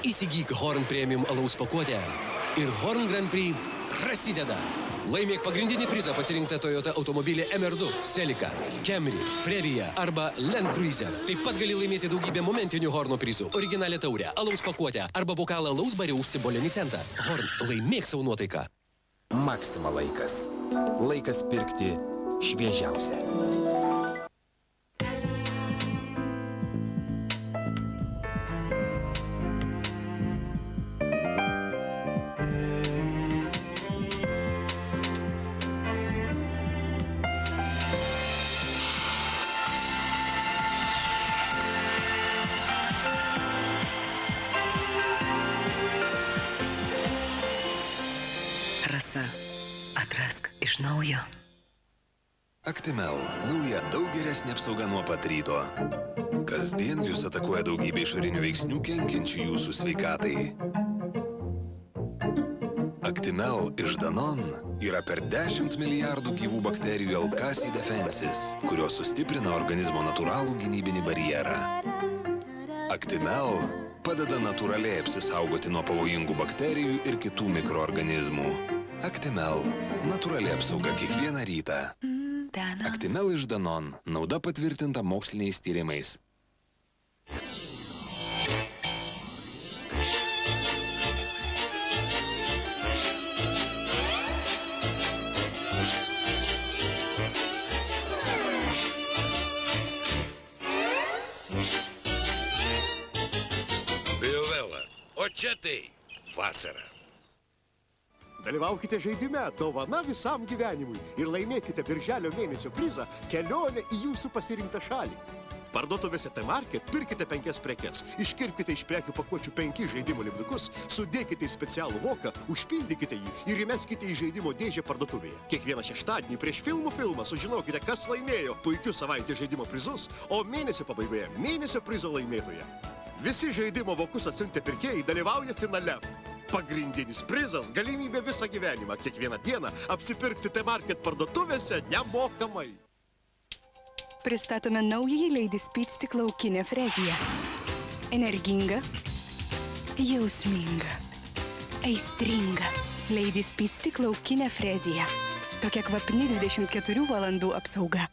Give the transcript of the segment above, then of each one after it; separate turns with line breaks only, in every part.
Įsigyk Horn Premium alaus pakuotę ir Horn Grand Prix prasideda. Laimėk pagrindinį prizą pasirinktą Toyota automobilį MR2, Celica, Camry, Previa arba Land Cruiser. Taip pat gali laimėti daugybę momentinių Horno prizų, originalią taurę, alaus pakuotę arba bokalą alaus bare už simbolinį centą. Horn, laimėk savo nuotaiką.
Maxima laikas. Laikas pirkti šviežiausią.
Rasa, atrask iš naujo.
Actimel. Nauja daug geresnė apsauga nuo pat ryto. Kasdien jūs atakuoja daugybė išorinių veiksnių kenkiančių jūsų sveikatai. Actimel iš Danon yra per 10 milijardų gyvų bakterijų Alkasi defensis, kurios sustiprina organizmo natūralų gynybinį barjerą. Actimel padeda natūraliai apsisaugoti nuo pavojingų bakterijų ir kitų mikroorganizmų. Actimel. Natūrali apsauga kiekvieną rytą. Actimel iš Danon. Nauda patvirtinta moksliniais tyrimais.
Biovela. O čia tai vasara.
Dalyvaukite žaidime Dovana visam gyvenimui ir laimėkite birželio mėnesio prizą kelionę į jūsų pasirinktą šalį. Parduotuvėse T-Market pirkite 5 prekes, iškirpkite iš prekių pakuočių 5 žaidimo lipdukus, sudėkite į specialų voką, užpildykite jį ir įmeskite į žaidimo dėžę parduotuvėje. Kiekvieną šeštadienį prieš filmą sužinokite, kas laimėjo puikius savaitės žaidimo prizus, o mėnesio pabaigoje mėnesio prizo laimėtoje. Visi žaidimo vokus atsiuntę pirkėjai dalyvauja finale. Pagrindinis prizas – galimybė visą gyvenimą, kiekvieną dieną apsipirkti T-Market parduotuvėse nemokamai.
Pristatome naująjį Lady Speed stiklaukinę freziją. Energinga, jausminga, aistringa. Lady Speed stiklaukinę freziją. Tokia kvapni 24 valandų apsauga.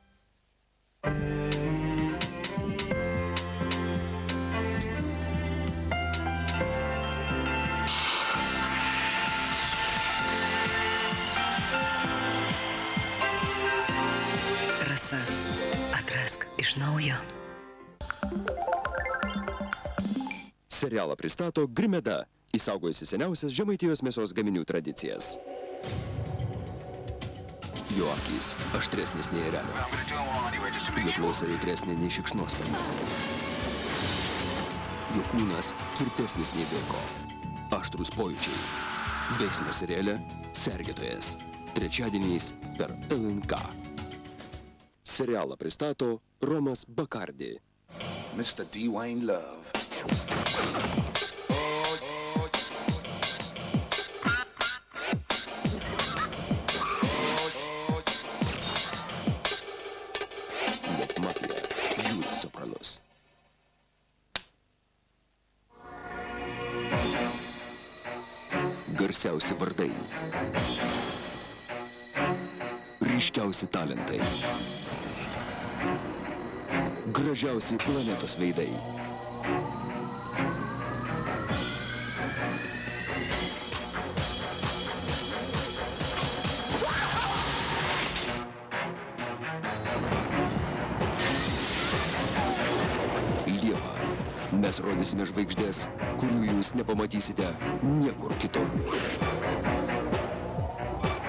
Rasa, atrask iš naujo.
Serialą pristato Grimeda, įsaugojusi seniausias Žemaitijos mėsos gaminių tradicijas. Jo akys aštresnis nei erelio. Jo klausa jautresnė nei šikšnosparnio. Jo kūnas tvirtesnis nei vilko. Aštrūs pojūčiai. Veiksmo seriale Sergėtojas. Trečiadieniais per LNK. Serialą pristato Romas Bakardi.
Mr. Dwayne Love.
Bet mafija žiūri Sopranus. Garsiausi vardai. Ryškiausi talentai. Gražiausi planetos veidai. Liepą mes rodysime žvaigždės, kurių jūs nepamatysite niekur kitur.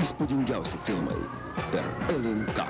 Įspūdingiausi filmai per LNK.